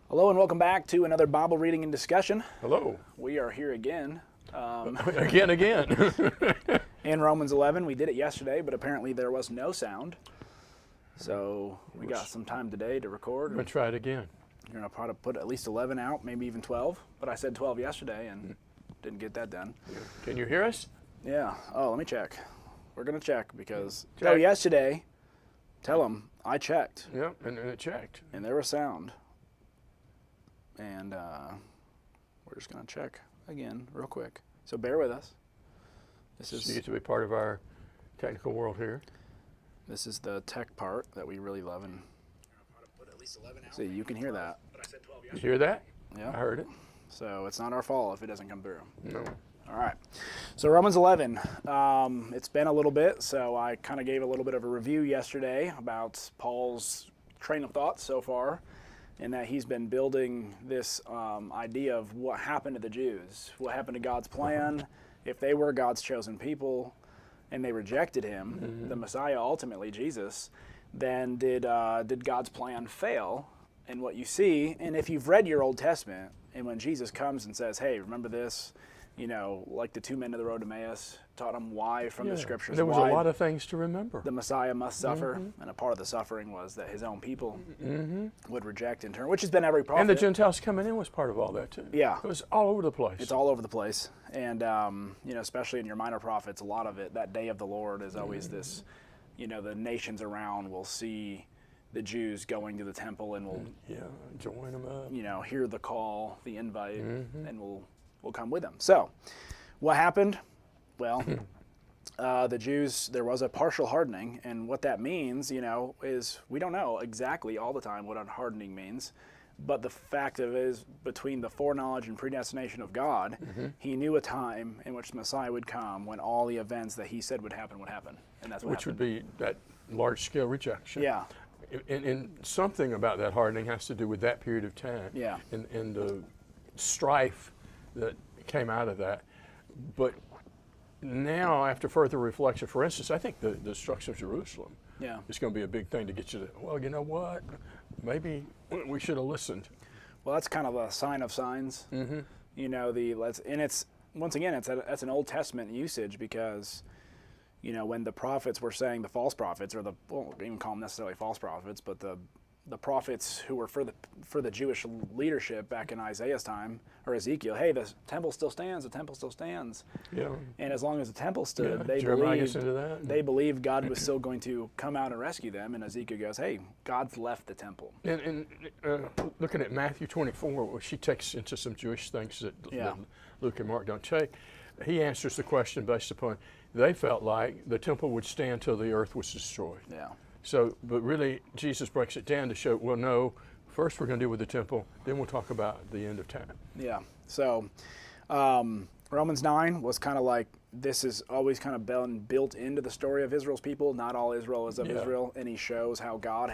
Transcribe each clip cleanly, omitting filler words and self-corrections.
Hello and welcome back to another Bible reading and discussion. Hello. We are here again Again. in Romans 11. We did it yesterday, but apparently there was no sound. So we got some time today to record. I'm going to try it again. You're going to probably put at least 11 out, maybe even 12. But I said 12 yesterday and didn't get that done. Can you hear us? Yeah. Oh, let me check. We're going to check because Check. yesterday, tell them I checked Yeah, and it checked. and there was sound. And we're just going to check again real quick. So bear with us. So you get to be part of our technical world here. This is the tech part that we really love. And see, you can hear that. You hear that? Yeah. I heard it. So it's not our fault if it doesn't come through. No. All right. So Romans 11. It's been a little bit, so I kind of gave a little bit of a review yesterday about Paul's train of thought so far, and that he's been building this idea of what happened to the Jews, what happened to God's plan, if they were God's chosen people, and they rejected him, the Messiah, ultimately Jesus, then did God's plan fail? And what you see, and if you've read your Old Testament, and when Jesus comes and says, hey, remember this, you know, like the two men of the road to Emmaus, taught them why from the scriptures, There was why a lot of things to remember. the Messiah must suffer, and a part of the suffering was that his own people would reject in turn, which has been every prophet. And the Gentiles coming in was part of all that too. Yeah. It was all over the place. It's all over the place, and you know, especially in your minor prophets, a lot of it. That day of the Lord is always this. You know, the nations around will see the Jews going to the temple and will, join them up. you know, hear the call, the invite, and will come with them. So, what happened? Well, the Jews, there was a partial hardening, and what that means, you know, is we don't know exactly all the time what hardening means. But the fact of it is, between the foreknowledge and predestination of God, he knew a time in which the Messiah would come when all the events that he said would happen, and that's what Which happened. would be that large-scale rejection. Yeah, And something about that hardening has to do with that period of time. Yeah. And the strife that came out of that. But now, after further reflection, for instance, I think the destruction of Jerusalem yeah. is going to be a big thing to get you to, well, you know what? Maybe we should have listened. Well, that's kind of a sign of signs. You know, and it's once again, that's an Old Testament usage because, you know, when the prophets were saying, the false prophets, or well, don't even call them necessarily false prophets, but the prophets who were for the Jewish leadership back in Isaiah's time, or Ezekiel, hey, the temple still stands, the temple still stands. Yeah. And as long as the temple stood, Jeremiah gets into that. they believed God was still going to come out and rescue them. And Ezekiel goes, hey, God's left the temple. And looking at Matthew 24, where she takes into some Jewish things that Luke and Mark don't take, he answers the question based upon, they felt like the temple would stand till the earth was destroyed. Yeah. So, but really, Jesus breaks it down to show, well, no, first we're going to deal with the temple, then we'll talk about the end of time. Yeah. So Romans 9 was kind of like, this is always kind of been built into the story of Israel's people. Not all Israel is of Israel. And he shows how God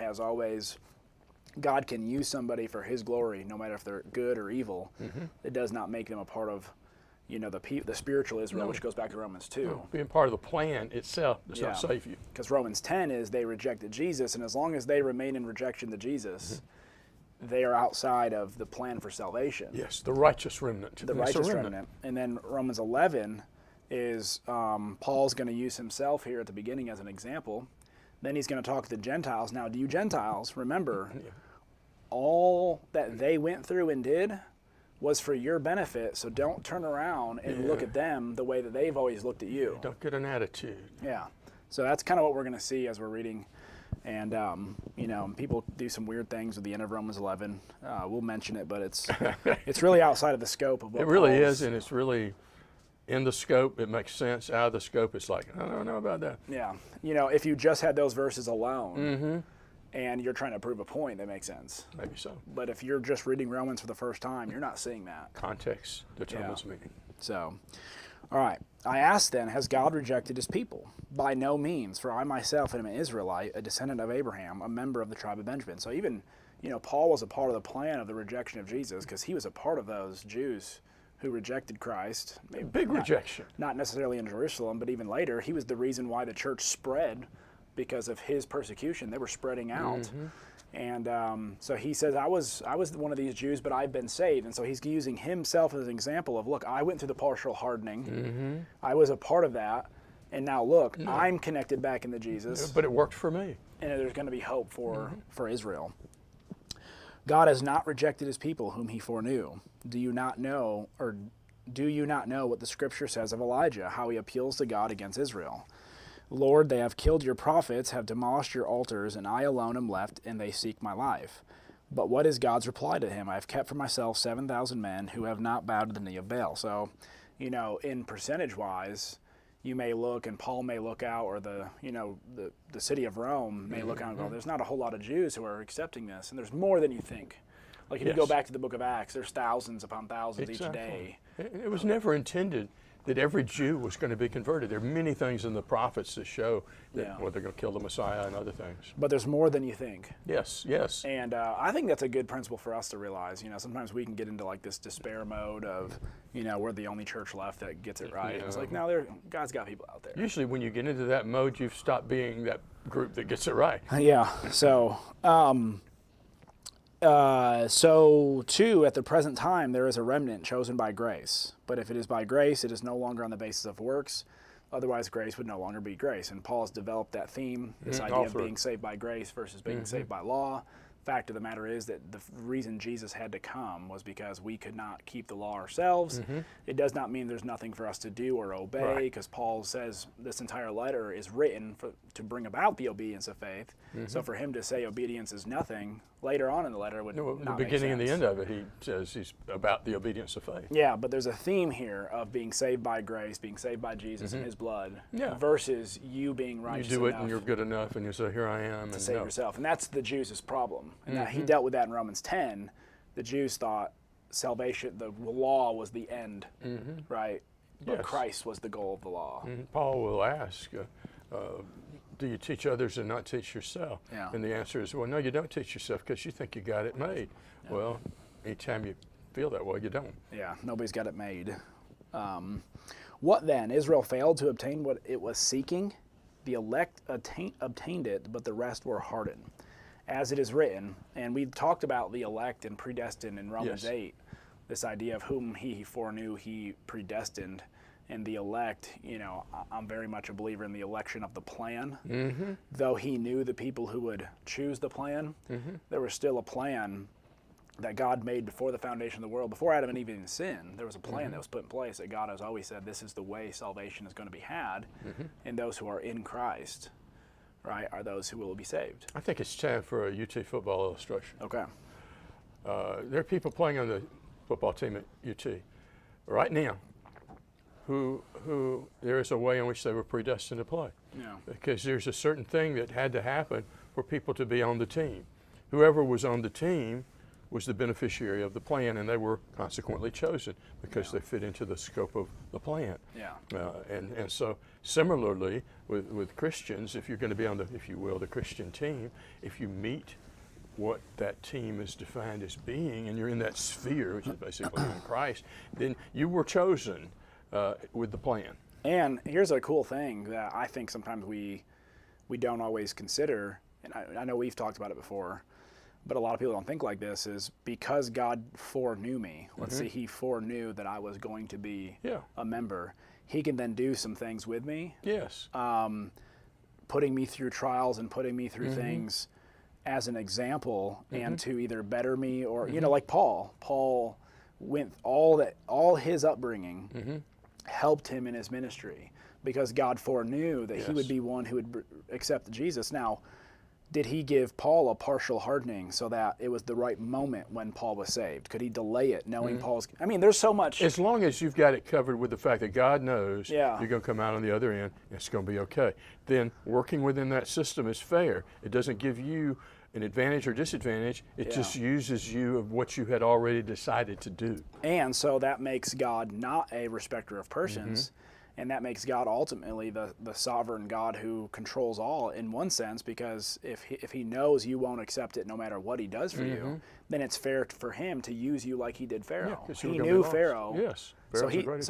can use somebody for his glory, no matter if they're good or evil. It does not make them a part of, you know, the spiritual Israel, which goes back to Romans 2. Being part of the plan itself does not save you. Because Romans 10 is they rejected Jesus, and as long as they remain in rejection to Jesus, they are outside of the plan for salvation. Yes, the righteous remnant. The righteous remnant. And then Romans 11 is Paul's going to use himself here at the beginning as an example. Then he's going to talk to the Gentiles. Now, do you Gentiles remember all that they went through and did was for your benefit, so don't turn around and look at them the way that they've always looked at you. Don't get an attitude. Yeah. So that's kind of what we're going to see as we're reading. And, you know, people do some weird things at the end of Romans 11. We'll mention it, but it's really outside of the scope of what It really Paul's- is, and it's really in the scope. It makes sense. Out of the scope, it's like, I don't know about that. Yeah. You know, if you just had those verses alone and you're trying to prove a point, that makes sense. Maybe so. But if you're just reading Romans for the first time, you're not seeing that. Context determines meaning. So, all right. I ask then, has God rejected his people? By no means, for I myself am an Israelite, a descendant of Abraham, a member of the tribe of Benjamin. So even, you know, Paul was a part of the plan of the rejection of Jesus because he was a part of those Jews who rejected Christ. Big rejection. Not necessarily in Jerusalem, but even later, he was the reason why the church spread because of his persecution. They were spreading out. And so he says, I was one of these Jews, but I've been saved. And so he's using himself as an example of, look, I went through the partial hardening. I was a part of that. And now look, I'm connected back into Jesus. But it worked for me. And there's going to be hope for Israel. God has not rejected his people whom he foreknew. Do you not know what the scripture says of Elijah, how he appeals to God against Israel? Lord, they have killed your prophets, have demolished your altars, and I alone am left, and they seek my life. But what is God's reply to him? I have kept for myself 7,000 men who have not bowed to the knee of Baal. So, in percentage-wise, you may look, and Paul may look out, or the city of Rome may look out and go, there's not a whole lot of Jews who are accepting this, and there's more than you think. Like if you go back to the book of Acts, there's thousands upon thousands each day. It was never intended that every Jew was going to be converted. There are many things in the prophets that show that they're going to kill the Messiah and other things. But there's more than you think. Yes. And I think that's a good principle for us to realize. Sometimes we can get into like this despair mode of, we're the only church left that gets it right. It's like, no, God's got people out there. Usually when you get into that mode, you've stopped being that group that gets it right. Yeah. So too, at the present time, there is a remnant chosen by grace. But if it is by grace, it is no longer on the basis of works. Otherwise, grace would no longer be grace. And Paul has developed that theme, this idea of being saved by grace versus being saved by law. Fact of the matter is that the reason Jesus had to come was because we could not keep the law ourselves. It does not mean there's nothing for us to do or obey, because Paul says this entire letter is written to bring about the obedience of faith. So for him to say obedience is nothing later on in the letter would not the make beginning and the sense. end of it, he says he's about the obedience of faith. Yeah, but there's a theme here of being saved by grace, being saved by Jesus and his blood, versus you being righteous You do it enough and you're good enough and you say, here I am. to save yourself. And that's the Jews' problem. And that he dealt with that in Romans 10. The Jews thought salvation, the law was the end, right? But Christ was the goal of the law. Paul will ask, do you teach others and not teach yourself? Yeah. And the answer is, well, no, you don't teach yourself because you think you got it made. Well, anytime you feel that way, you don't. Yeah, nobody's got it made. What then? Israel failed to obtain what it was seeking. The elect obtained it, but the rest were hardened. As it is written, and we talked about the elect and predestined in Romans 8, this idea of whom he foreknew, he predestined. And the elect, I'm very much a believer in the election of the plan. Though he knew the people who would choose the plan, there was still a plan that God made before the foundation of the world. Before Adam and Eve even sinned, there was a plan that was put in place that God has always said, this is the way salvation is going to be had. And those who are in Christ, right, are those who will be saved. I think it's time for a UT football illustration. Okay. There are people playing on the football team at UT right now who there is a way in which they were predestined to play. Yeah. Because there's a certain thing that had to happen for people to be on the team. Whoever was on the team was the beneficiary of the plan, and they were consequently chosen because they fit into the scope of the plan. Yeah. And so similarly with Christians, if you're going to be on the, if you will, the Christian team, if you meet what that team is defined as being, and you're in that sphere, which is basically in Christ, then you were chosen with the plan. And here's a cool thing that I think sometimes we don't always consider, and I know we've talked about it before, but a lot of people don't think like this, is because God foreknew me, let's say he foreknew that I was going to be a member, he can then do some things with me. Yes. Putting me through trials and putting me through things as an example and to either better me or, like Paul went all his upbringing helped him in his ministry because God foreknew that he would be one who would accept Jesus. Now, did he give Paul a partial hardening so that it was the right moment when Paul was saved? Could he delay it knowing Paul's... I mean, there's so much... As long as you've got it covered with the fact that God knows Yeah. you're going to come out on the other end, and it's going to be okay. Then working within that system is fair. It doesn't give you an advantage or disadvantage. It just uses you of what you had already decided to do. And so that makes God not a respecter of persons, and that makes God ultimately the sovereign God who controls all in one sense, because if he knows you won't accept it no matter what he does for you, then it's fair for him to use you like he did Pharaoh. 'cause you were He gonna be knew lost. Pharaoh. Yes. So Pharaoh's a great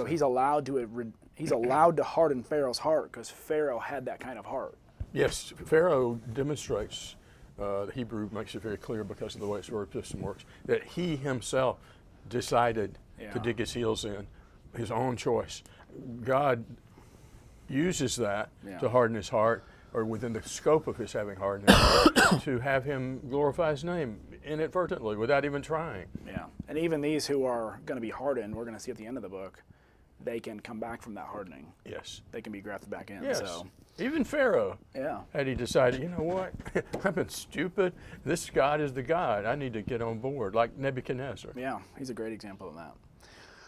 he's allowed to harden Pharaoh's heart because Pharaoh had that kind of heart. Yes, Pharaoh demonstrates, the Hebrew makes it very clear because of the way its word system works, that he himself decided to dig his heels in, his own choice. God uses that to harden his heart, or within the scope of his having hardened his heart, to have him glorify his name inadvertently without even trying. Yeah, and even these who are going to be hardened, we're going to see at the end of the book, they can come back from that hardening. Yes. They can be grafted back in. Yes. So. Even Pharaoh, had he decided, you know what, I've been stupid. This God is the God. I need to get on board, like Nebuchadnezzar. Yeah, he's a great example of that.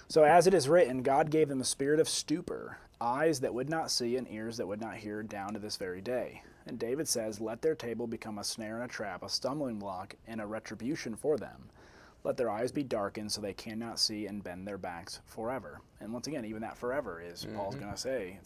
So as it is written, God gave them a spirit of stupor, eyes that would not see and ears that would not hear down to this very day. And David says, let their table become a snare and a trap, a stumbling block and a retribution for them. Let their eyes be darkened so they cannot see and bend their backs forever. And once again, even that forever is, Paul's going to say,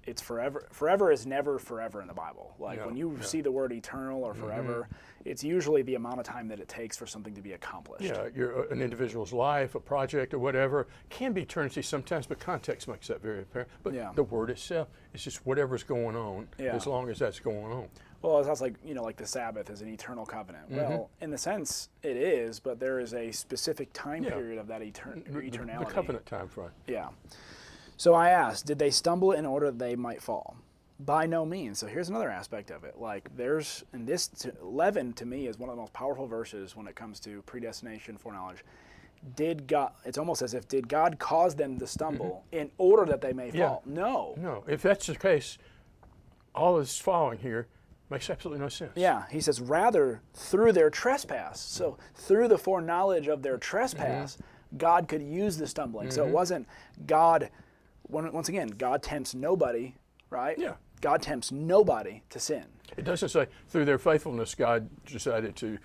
it's forever. Forever is never forever in the Bible. Like when you see the word eternal or forever, it's usually the amount of time that it takes for something to be accomplished. Yeah, an individual's life, a project, or whatever can be eternity sometimes, but context makes that very apparent. But the word itself is just whatever's going on, as long as that's going on. Well, it sounds like, like the Sabbath is an eternal covenant. Well, in the sense, it is, but there is a specific time period of that eternality. The covenant time frame. Yeah. So I asked, did they stumble in order that they might fall? By no means. So here's another aspect of it. Like and this 11 to me is one of the most powerful verses when it comes to predestination, foreknowledge. Did God, it's almost as if, did God cause them to stumble in order that they may fall? No. No. If that's the case, all this following here makes absolutely no sense. Yeah, he says, rather through their trespass. So through the foreknowledge of their trespass, God could use the stumbling. So it wasn't God, once again, God tempts nobody, right? Yeah. God tempts nobody to sin. It doesn't say through their faithfulness God decided to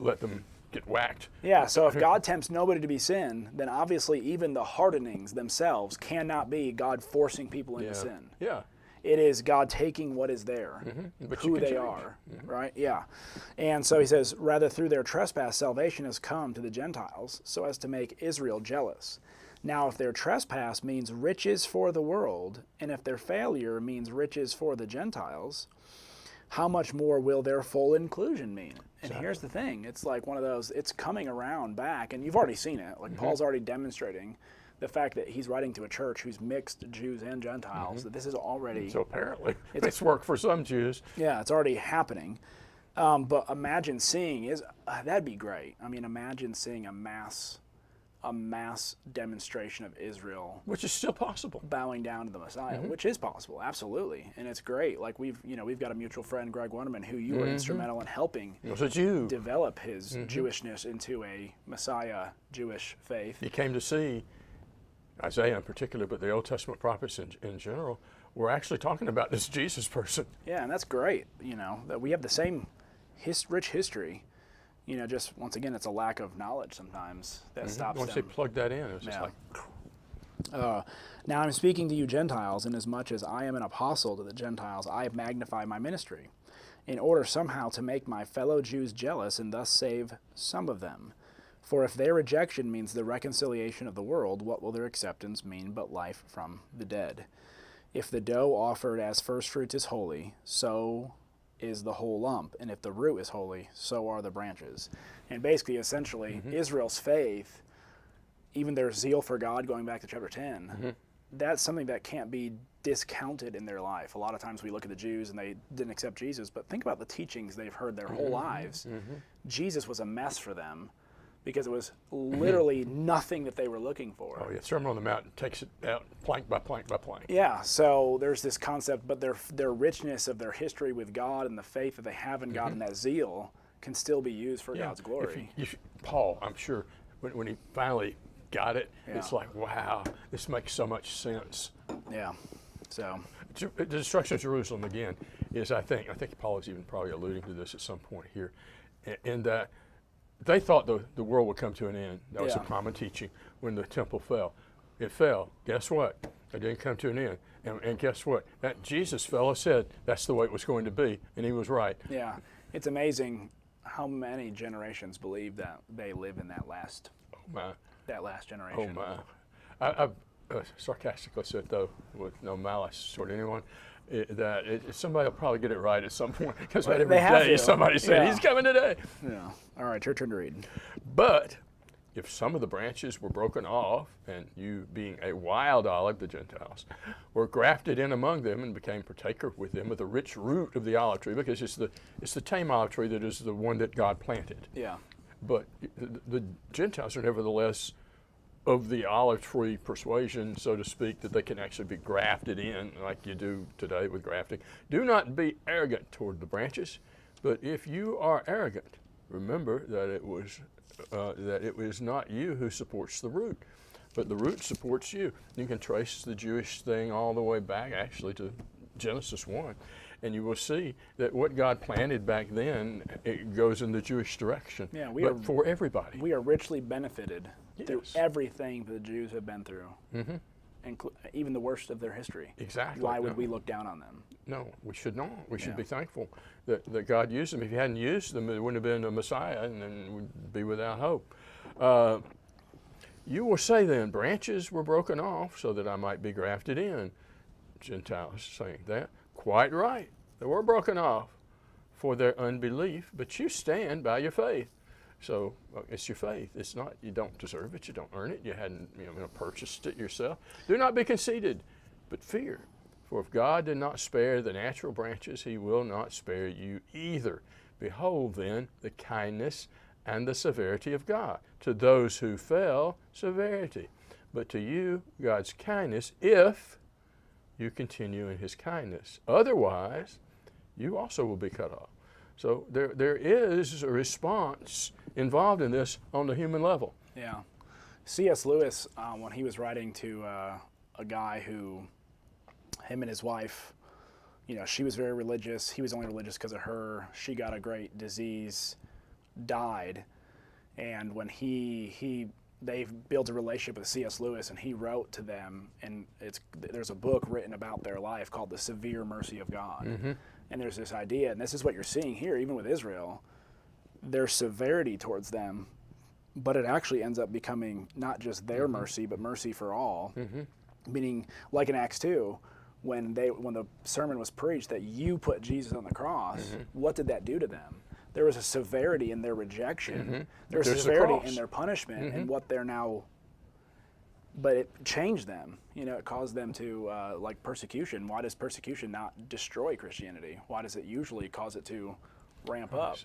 let them get whacked. Yeah, so if God tempts nobody to be sin, then obviously even the hardenings themselves cannot be God forcing people into sin. Yeah. It is God taking what is there, who they are, right? Yeah. And so he says, rather through their trespass, salvation has come to the Gentiles so as to make Israel jealous. Now, if their trespass means riches for the world, and if their failure means riches for the Gentiles, how much more will their full inclusion mean? And here's the thing. It's like one of those, it's coming around back, and you've already seen it. Like Paul's already demonstrating the fact that he's writing to a church who's mixed Jews and Gentiles, that this is already... So apparently, it's worked for some Jews. Yeah, it's already happening. But imagine seeing, that'd be great. I mean, imagine seeing a mass demonstration of Israel, which is still possible, bowing down to the Messiah, which is possible, absolutely, and it's great. Like we've got a mutual friend, Greg Wunderman, who you were instrumental in helping develop his Jewishness into a Messiah Jewish faith. He came to see Isaiah in particular, but the Old Testament prophets in general were actually talking about this Jesus person. Yeah, and that's great. That we have the same rich history. Just once again, it's a lack of knowledge sometimes that stops them. Once they plug that in, it's just like... Now I'm speaking to you Gentiles, inasmuch as I am an apostle to the Gentiles, I magnify my ministry, in order somehow to make my fellow Jews jealous and thus save some of them. For if their rejection means the reconciliation of the world, what will their acceptance mean but life from the dead? If the dough offered as first fruits is holy, so is the whole lump, and if the root is holy, so are the branches. And basically, essentially, Israel's faith, even their zeal for God, going back to chapter 10, that's something that can't be discounted in their life. A lot of times we look at the Jews and they didn't accept Jesus, but think about the teachings they've heard their whole lives. Jesus was a mess for them because it was literally nothing that they were looking for. Oh yeah, Sermon on the Mount takes it out plank by plank by plank. Yeah, so there's this concept, but their richness of their history with God and the faith that they have in God and that zeal can still be used for God's glory. Paul, I'm sure, when he finally got it, it's like, wow, this makes so much sense. Yeah, so. The destruction of Jerusalem, again, is, I think Paul is even probably alluding to this at some point here, in that they thought the world would come to an end. That was a common teaching when the temple fell. It fell. Guess what? It didn't come to an end. And guess what? That Jesus fellow said that's the way it was going to be, and he was right. Yeah, it's amazing how many generations believe that they live in that last generation. Oh my! I've sarcastically said, though, with no malice toward anyone, somebody will probably get it right at some point, because Well, every they have day to. somebody said, Yeah. he's coming today. Yeah. All right, your turn to read. But if some of the branches were broken off, and you being a wild olive, the Gentiles, were grafted in among them and became partaker with them of the rich root of the olive tree, because it's the tame olive tree that is the one that God planted. Yeah. But the Gentiles are nevertheless of the olive tree persuasion, so to speak, that they can actually be grafted in like you do today with grafting. Do not be arrogant toward the branches, but if you are arrogant, remember that it was not you who supports the root, but the root supports you. You can trace the Jewish thing all the way back actually to Genesis 1. And you will see that what God planted back then, it goes in the Jewish direction. Yeah, but for everybody. We are richly benefited through Yes. everything that the Jews have been through, even the worst of their history. Exactly. Why would No. we look down on them? No, we should not. We should Yeah. be thankful that God used them. If He hadn't used them, it wouldn't have been a Messiah, and then we'd be without hope. You will say then, branches were broken off so that I might be grafted in. Gentiles saying that. Quite right. They were broken off for their unbelief, but you stand by your faith. So it's your faith. It's not, you don't deserve it. You don't earn it. You hadn't purchased it yourself. Do not be conceited, but fear. For if God did not spare the natural branches, He will not spare you either. Behold then the kindness and the severity of God. To those who fell, severity. But to you, God's kindness, if you continue in His kindness. Otherwise, you also will be cut off. So there is a response involved in this on the human level. Yeah. C.S. Lewis, when he was writing to a guy who, him and his wife, she was very religious. He was only religious because of her. She got a great disease, died. And when they built a relationship with C.S. Lewis, and he wrote to them, and there's a book written about their life called The Severe Mercy of God. Mm-hmm. And there's this idea, and this is what you're seeing here, even with Israel, there's severity towards them, but it actually ends up becoming not just their mercy, but mercy for all. Mm-hmm. Meaning, like in Acts 2, when the sermon was preached that you put Jesus on the cross, what did that do to them? There was a severity in their rejection. There was a There's the severity cross. in their punishment and what they're now. But it changed them. It caused them to, like persecution. Why does persecution not destroy Christianity? Why does it usually cause it to ramp up?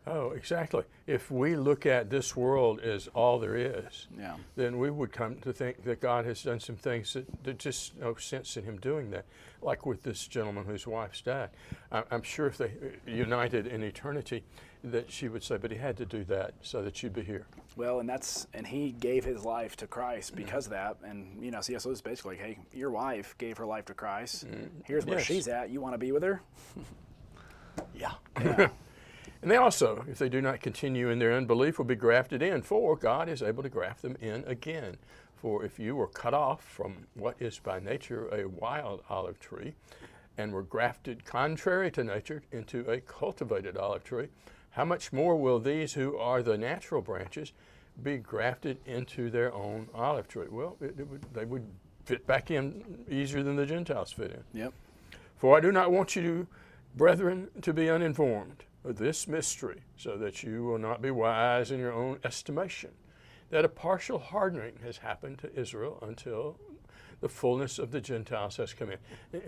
Oh, exactly. If we look at this world as all there is, Yeah. then we would come to think that God has done some things that just no sense in Him doing that. Like with this gentleman whose wife's died. I'm sure if they united in eternity, that she would say, but He had to do that so that you'd be here. Well, and he gave his life to Christ because of that. And C.S. Lewis is basically like, hey, your wife gave her life to Christ. Here's where Yes. she's at. You want to be with her? Yeah. Yeah. And they also, if they do not continue in their unbelief, will be grafted in, for God is able to graft them in again. For if you were cut off from what is by nature a wild olive tree, and were grafted contrary to nature into a cultivated olive tree, how much more will these who are the natural branches be grafted into their own olive tree? Well, they would fit back in easier than the Gentiles fit in. Yep. For I do not want you, brethren, to be uninformed of this mystery, so that you will not be wise in your own estimation, that a partial hardening has happened to Israel until the fullness of the Gentiles has come in,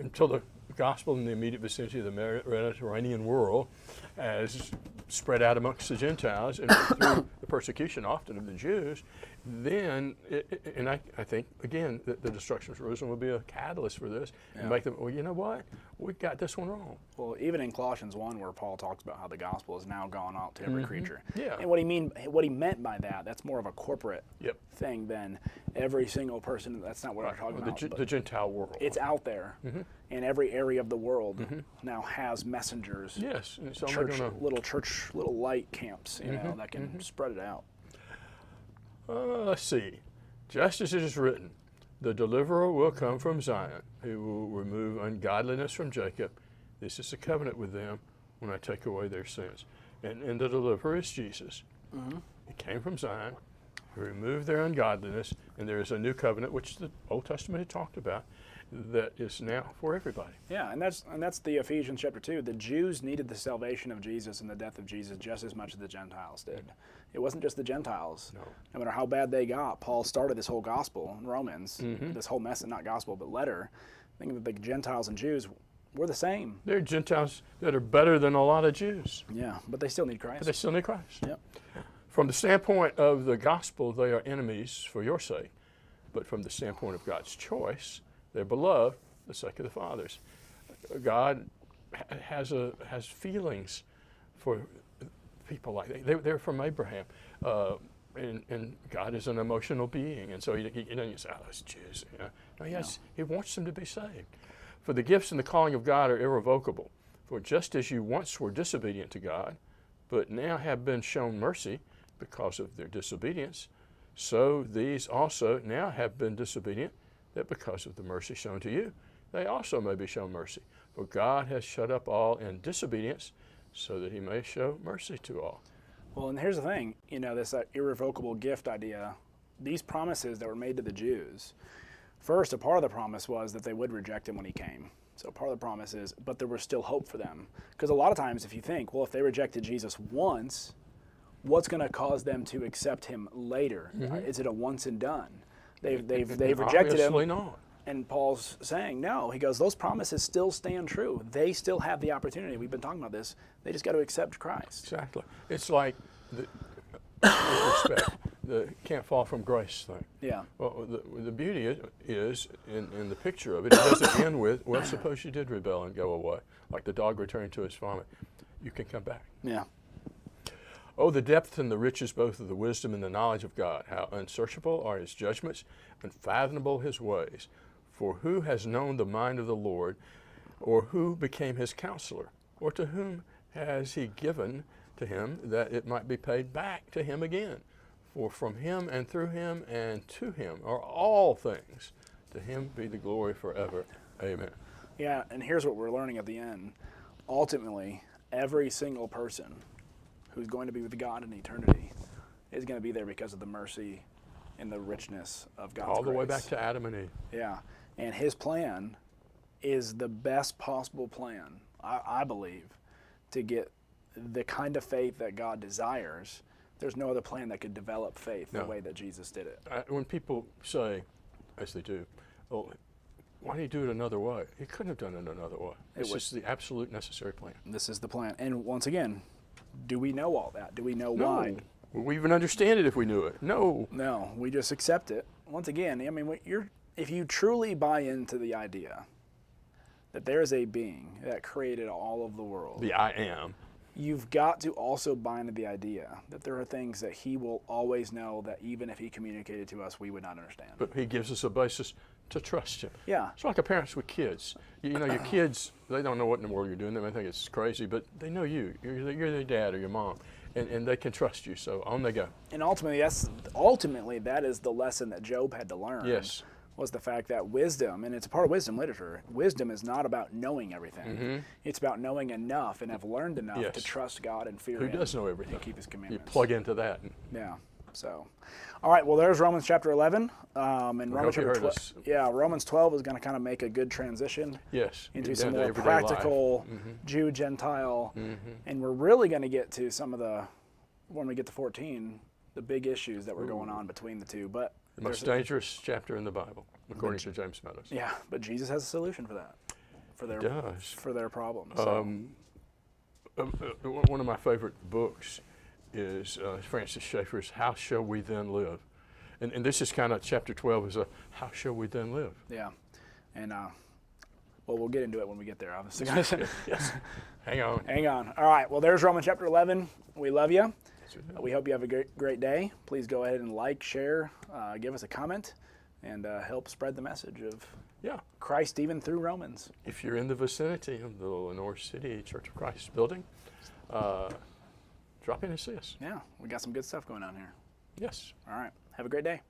until the gospel in the immediate vicinity of the Mediterranean world has spread out amongst the Gentiles, and through the persecution often of the Jews, then, I think, again, the destruction of Jerusalem will be a catalyst for this, and make them, well, you know what? We got this one wrong. Well, even in Colossians 1, where Paul talks about how the gospel has now gone out to every creature. Yeah. And what he meant by that, that's more of a corporate Yep. thing than every single person. That's not what I'm talking about. The Gentile world. It's out there, and every area of the world now has messengers. Yes, and it's only Church, little light camps, that can spread it out. let's see. Just as it is written, the deliverer will come from Zion, who will remove ungodliness from Jacob. This is the covenant with them when I take away their sins. And the deliverer is Jesus. He came from Zion, he removed their ungodliness, and there is a new covenant, which the Old Testament had talked about. that is now for everybody. Yeah, and that's the Ephesians chapter 2. The Jews needed the salvation of Jesus and the death of Jesus just as much as the Gentiles did. It wasn't just the Gentiles. No matter how bad they got, Paul started this whole gospel in Romans, this whole message, not gospel, but letter, thinking that the Gentiles and Jews were the same. There are Gentiles that are better than a lot of Jews. Yeah, but they still need Christ. But they still need Christ. Yep. From the standpoint of the gospel, they are enemies for your sake. But from the standpoint of God's choice, they're beloved for the sake of the fathers. God has feelings for people like that. They're from Abraham. And God is an emotional being. And so you don't say, oh, those Jews. You know. No, He wants them to be saved. For the gifts and the calling of God are irrevocable. For just as you once were disobedient to God, but now have been shown mercy because of their disobedience, so these also now have been disobedient, that because of the mercy shown to you, they also may be shown mercy. For God has shut up all in disobedience, so that He may show mercy to all. Well, and here's the thing, this irrevocable gift idea, these promises that were made to the Jews, first, a part of the promise was that they would reject Him when He came. So part of the promise is, but there was still hope for them. Because a lot of times if you think, well, if they rejected Jesus once, what's going to cause them to accept Him later? Is it a once and done? They've rejected Him. Obviously not. And Paul's saying, no. He goes, those promises still stand true. They still have the opportunity. We've been talking about this. They just got to accept Christ. Exactly. It's like, with respect, the can't fall from grace thing. Yeah. Well, the beauty is in the picture of it, it doesn't end with, well, suppose you did rebel and go away, like the dog returned to his vomit. You can come back. Yeah. Oh, the depth and the riches both of the wisdom and the knowledge of God. How unsearchable are His judgments, unfathomable His ways. For who has known the mind of the Lord, or who became His counselor? Or to whom has He given to Him that it might be paid back to Him again? For from Him and through Him and to Him are all things. To Him be the glory forever. Amen. Yeah, and here's what we're learning at the end. Ultimately, every single person who's going to be with God in eternity is going to be there because of the mercy and the richness of God's grace. All the way back to Adam and Eve. Yeah, and His plan is the best possible plan, I believe, to get the kind of faith that God desires. There's no other plan that could develop faith the way that Jesus did it. When people say, as they do, oh, why did He do it another way? He couldn't have done it another way. It's just the absolute necessary plan. This is the plan. And once again, do we know all that? Do we know No. why? Would we even understand it if we knew it? No. No, we just accept it. Once again, I mean, if you truly buy into the idea that there is a being that created all of the world, The I am. you've got to also buy into the idea that there are things that He will always know that even if He communicated to us, we would not understand. But He gives us a basis to trust Him. Yeah. It's like a parents with kids. Your kids, they don't know what in the world you're doing. They may think it's crazy, but they know you. You're their dad or your mom, and they can trust you. So on they go. And ultimately, that is the lesson that Job had to learn. Yes. Was the fact that wisdom, and it's a part of wisdom literature, wisdom is not about knowing everything. It's about knowing enough and have learned enough to trust God and fear Him. Who does know everything? And keep His commandments. You plug into that. Yeah. So, all right. Well, there's Romans chapter 11, and Romans chapter 12. Yeah, Romans 12 is going to kind of make a good transition. Yes. Into some more practical Jew Gentile, and we're really going to get to some of when we get to 14, the big issues that were going on between the two. But the most dangerous chapter in the Bible, according to James Meadows. Yeah, but Jesus has a solution for that, for their problems. One of my favorite books is Francis Schaeffer's "How Shall We Then Live," and this is kind of chapter 12 is "How Shall We Then Live." Yeah, and well, we'll get into it when we get there, obviously. Yes. Hang on. Hang on. All right. Well, there's Romans chapter 11. We love you. We hope you have a great day. Please go ahead and like, share, give us a comment, and help spread the message of Christ even through Romans. If you're in the vicinity of the Lenore City Church of Christ building, drop in and see us. Yeah, we got some good stuff going on here. Yes. All right. Have a great day.